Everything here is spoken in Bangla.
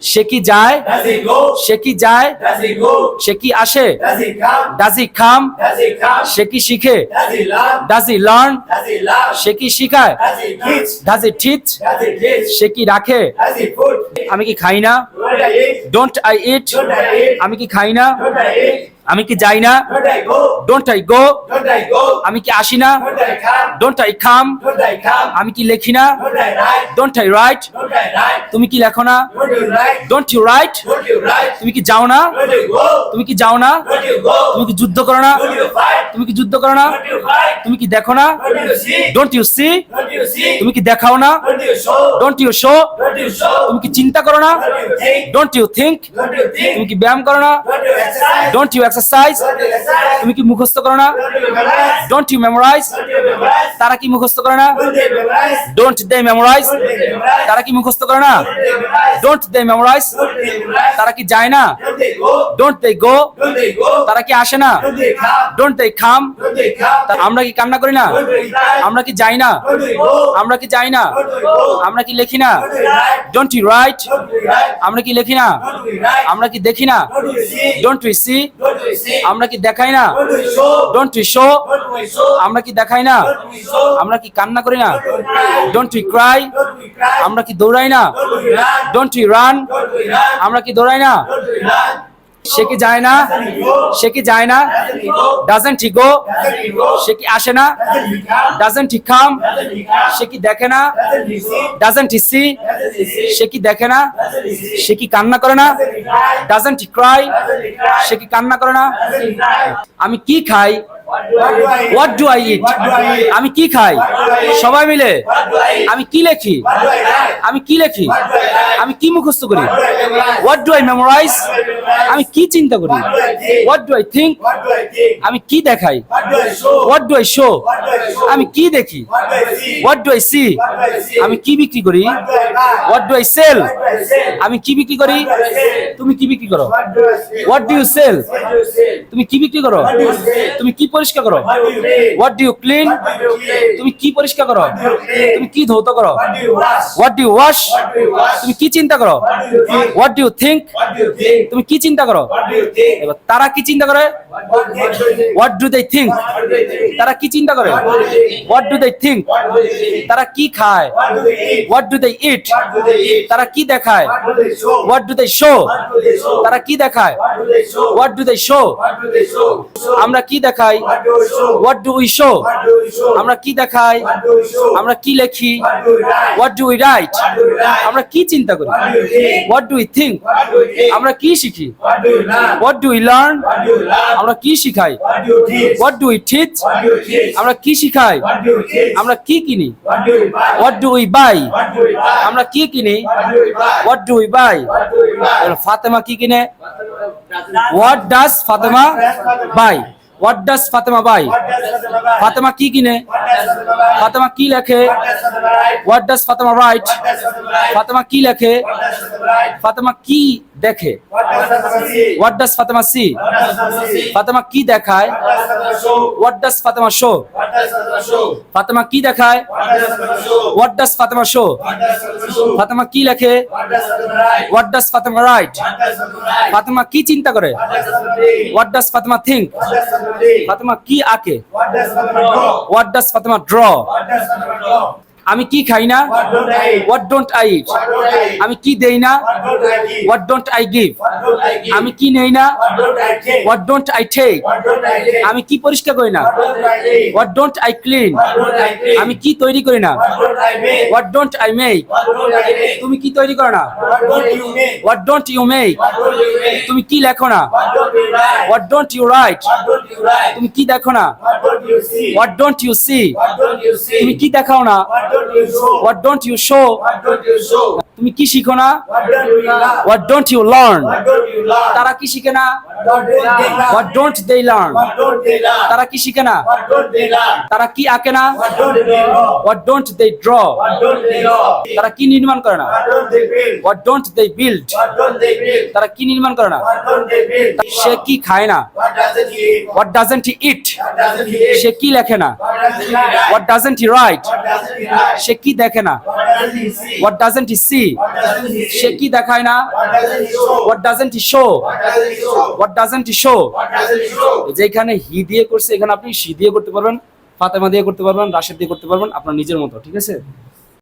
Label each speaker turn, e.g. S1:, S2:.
S1: সে কি যায়?
S2: Does he go?
S1: সে কি যায়?
S2: Does he go?
S1: সে কি আসে?
S2: Does he come?
S1: Does he come?
S2: Does he come?
S1: সে কি শিখে?
S2: Does he learn?
S1: Does he learn?
S2: Does he learn?
S1: সে কি শিখায়?
S2: Does he teach?
S1: Does he teach?
S2: Does he teach?
S1: সে কি রাখে?
S2: Does he put?
S1: আমি কি খাই না?
S2: Don't I eat?
S1: Don't I eat?
S2: Don't I eat?
S1: আমি কি খাই না?
S2: Don't I eat?
S1: আমি কি যাই না?
S2: Don't I go?
S1: Don't I go?
S2: Don't I go?
S1: আমি কি আসি না?
S2: Don't I come?
S1: Don't I come?
S2: Don't I come?
S1: আমি কি লেখি না?
S2: Don't I write?
S1: Don't I right?
S2: Don't I write?
S1: তুমি কি লেখো না?
S2: Don't you write?
S1: Don't you write?
S2: Don't you write?
S1: তুমি কি যাও না?
S2: Don't you go?
S1: তুমি কি যাও না?
S2: Don't you go?
S1: তুমি কি যুদ্ধ করো না?
S2: Don't you fight?
S1: তুমি কি যুদ্ধ করো না?
S2: Don't you fight?
S1: তুমি কি দেখো না?
S2: Don't you see?
S1: Don't you see?
S2: Don't you see?
S1: তুমি কি দেখাও না?
S2: Don't you show?
S1: Don't you show?
S2: Don't you show?
S1: তুমি কি চিন্তা করো না?
S2: Don't you think?
S1: Don't you think?
S2: Don't you
S1: তুমি
S2: think?
S1: কি ব্যায়াম করো না?
S2: Don't you exercise?
S1: Don't you exercise?
S2: Don't you exercise?
S1: তুমি কি মুখস্থ করো না?
S2: Don't you memorize?
S1: Don't you memorise?
S2: Don't you memorize?
S1: তারা কি মুখস্থ করে না?
S2: Don't they memorize?
S1: Don't they memorise?
S2: Don't they memorize?
S1: তারা কি মুখস্থ করে না?
S2: Don't they memorize?
S1: Don't they memorise?
S2: Don't they memorize?
S1: তারা কি যায় না?
S2: Don't they go?
S1: Don't they go?
S2: Don't they go?
S1: তারা কি আসে না?
S2: Don't they come?
S1: Don't they come?
S2: Don't they come?
S1: আমরা কি কান্না করি না?
S2: Don't they cry?
S1: আমরা কি যাই না?
S2: Don't they go?
S1: আমরা কি যাই না?
S2: Don't they go?
S1: আমরা কি লেখি না?
S2: Don't they write?
S1: Don't you write?
S2: Don't they write?
S1: আমরা কি লেখি না?
S2: Don't we write?
S1: আমরা কি দেখি না?
S2: Don't we see?
S1: Don't we see?
S2: Don't we see?
S1: আমরা কি দেখাই না?
S2: Don't we show?
S1: Don't we show?
S2: Don't we show?
S1: আমরা কি দেখাই না?
S2: Don't we show?
S1: আমরা কি কান্না করি না?
S2: Don't we cry?
S1: Don't we Cry?
S2: Don't we cry?
S1: আমরা কি দৌড়াই না?
S2: Don't we run?
S1: Don't we run?
S2: Don't we run?
S1: আমরা কি দৌড়াই না?
S2: Don't we run?
S1: সে কি যায় না?
S2: Doesn't he go?
S1: সে কি যায় না?
S2: Doesn't he go?
S1: Doesn't he go?
S2: Doesn't he go?
S1: সে কি আসে না?
S2: Doesn't he come?
S1: Doesn't he come?
S2: Doesn't he come?
S1: সে কি দেখে না?
S2: Doesn't he see?
S1: Doesn't he see?
S2: Doesn't he see?
S1: সে কি দেখে না?
S2: Doesn't he see?
S1: সে কি কান্না করে না?
S2: Doesn't he cry?
S1: Doesn't he Cry?
S2: Doesn't he cry?
S1: সে কি কান্না করে না?
S2: Doesn't he cry?
S1: আমি কি খাই?
S2: What do I eat?
S1: What do I eat?
S2: What do I eat?
S1: আমি কি খাই? সবাই মিলে
S2: What do I eat?
S1: আমি কি লেখি?
S2: What do I write?
S1: আমি কি লেখি?
S2: What do I write?
S1: আমি কি মুখস্থ করি?
S2: What do I memorize?
S1: What do I memorise?
S2: What do I memorize?
S1: আমি কি চিন্তা করি?
S2: What do I think?
S1: What do I think?
S2: What do I think?
S1: আমি কি দেখাই?
S2: What do I show?
S1: What do I show?
S2: What do I show?
S1: আমি কি দেখি?
S2: What do I see?
S1: What do I see?
S2: What do I see?
S1: আমি কি বিক্রি করি?
S2: What do I buy?
S1: What do I sell?
S2: What do I sell?
S1: আমি কি বিক্রি করি?
S2: What do I sell?
S1: তুমি কি বিক্রি করো?
S2: What do I sell?
S1: What do you sell?
S2: What do you sell?
S1: তুমি কি বিক্রি করো?
S2: What do you sell?
S1: তুমি কি পরিষ্কার করো?
S2: What do you clean?
S1: What do you clean?
S2: What do you clean?
S1: তুমি কি পরিষ্কার করো?
S2: What do you clean?
S1: তুমি কি ধৌত করো?
S2: What do you wash?
S1: What do you wash?
S2: What do you wash?
S1: তুমি কি চিন্তা করো?
S2: What do you think?
S1: What do you think?
S2: What do you think?
S1: তুমি কি চিন্তা করো?
S2: What do you think?
S1: এবার তারা কি চিন্তা করে?
S2: What do you think?
S1: What do they think?
S2: What do they think?
S1: তারা কি চিন্তা করে?
S2: What do they think?
S1: What do they think?
S2: What do they think?
S1: তারা কি খায়?
S2: What do they eat?
S1: What do they eat?
S2: What do they eat?
S1: তারা কি দেখায়?
S2: What do they show?
S1: What do they show?
S2: What do they show?
S1: তারা কি দেখায়?
S2: What do they show?
S1: What do they show?
S2: What do they show?
S1: আমরা কি দেখাই?
S2: What do we show?
S1: What do we show?
S2: What do we show?
S1: আমরা কি দেখাই?
S2: What do we show?
S1: আমরা কি লেখি?
S2: What do we write?
S1: What do we write?
S2: What do we write?
S1: আমরা কি চিন্তা করি?
S2: What do you think?
S1: What do we think?
S2: What do we think?
S1: আমরা কি শিখি?
S2: What do you learn?
S1: What do we learn?
S2: What do you learn?
S1: আমরা কি শিখাই?
S2: What do you teach?
S1: What do we teach?
S2: What do you teach?
S1: আমরা কি শিখাই?
S2: What do you teach?
S1: আমরা কি কিনি?
S2: What do you buy?
S1: What do we buy?
S2: What do we buy?
S1: আমরা কি কিনি?
S2: What do we buy?
S1: What do we buy?
S2: What do we buy?
S1: Fatima কি কিনে? What does Fatima buy? What does Fatima buy?
S2: What does Fatima buy?
S1: Fatima কি কিনে?
S2: What does Fatima buy?
S1: Fatima কি লেখে?
S2: What does Fatima write?
S1: What does Fatima write?
S2: What does Fatima write?
S1: Fatima কি লেখে?
S2: What does Fatima write?
S1: Fatima কি দেখে?
S2: What does Fatima see?
S1: What does Fatima see?
S2: What does Fatima see?
S1: Fatima কি দেখায়?
S2: What does Fatima show?
S1: What does Fatima show?
S2: What does Fatima show?
S1: Fatima কি দেখায়?
S2: What does Fatima show?
S1: What does Fatima show?
S2: What does Fatima show?
S1: Fatima কি লেখে?
S2: What does Fatima write?
S1: What does Fatima write?
S2: What does Fatima write?
S1: Fatima কি চিন্তা করে?
S2: What does Fatima think?
S1: What does Fatima think?
S2: What does Fatima think?
S1: Fatema কি আঁকে?
S2: What does Fatima draw?
S1: What does Fatema draw?
S2: What does Fatima draw?
S1: আমি কি খাই না?
S2: What don't I eat?
S1: What don't I eat?
S2: What don't I eat?
S1: আমি কি দেই না?
S2: What don't I give?
S1: What don't I give?
S2: What don't I give?
S1: আমি কি নেই না?
S2: What don't I take?
S1: What don't I take?
S2: What don't I take?
S1: আমি কি পরিষ্কার করি না?
S2: What don't I clean?
S1: What don't I clean?
S2: What don't I clean?
S1: আমি কি তৈরি করি না?
S2: What don't I make?
S1: What don't I make?
S2: What don't I make?
S1: তুমি কি তৈরি করো না?
S2: What don't you make?
S1: What don't you make?
S2: What don't you make?
S1: তুমি কি লেখো না?
S2: What don't you write?
S1: What don't you write?
S2: What don't you write?
S1: তুমি কি দেখো না?
S2: What don't you see?
S1: What don't you see?
S2: What don't you
S1: তুমি
S2: see?
S1: কি দেখাও না?
S2: What don't you show?
S1: What don't you show?
S2: What don't you show?
S1: তুমি কি শিখো না?
S2: What don't you learn?
S1: What don't you learn?
S2: What don't you learn?
S1: তারা কি শিখে না?
S2: What don't they learn?
S1: What don't they learn?
S2: What don't they learn?
S1: তারা কি শিখে না?
S2: What don't they learn?
S1: তারা কি আঁকে না?
S2: What don't they know?
S1: What don't they draw?
S2: What don't they know?
S1: তারা কি নির্মাণ করে না?
S2: What don't they build?
S1: What don't they build?
S2: What don't they build?
S1: তারা কি নির্মাণ করে না?
S2: What don't they build?
S1: সে কি খায় না?
S2: What doesn't he eat?
S1: What doesn't he it?
S2: What doesn't he eat?
S1: সে কি লেখে না?
S2: What doesn't he write?
S1: What doesn't he write?
S2: What doesn't he write?
S1: সে কি দেখে না?
S2: What doesn't he see?
S1: What doesn't he see?
S2: What doesn't he see?
S1: সে কি দেখায় না?
S2: What doesn't he show?
S1: What doesn't he show?
S2: What doesn't he show?
S1: What doesn't he show?
S2: What doesn't he show?
S1: যেখানে হি দিয়ে করছে এখানে আপনি শি দিয়ে করতে পারবেন, ফাতেমা দিয়ে করতে পারবেন, রাশেদ দিয়ে করতে পারবেন আপনার নিজের মতো, ঠিক আছে?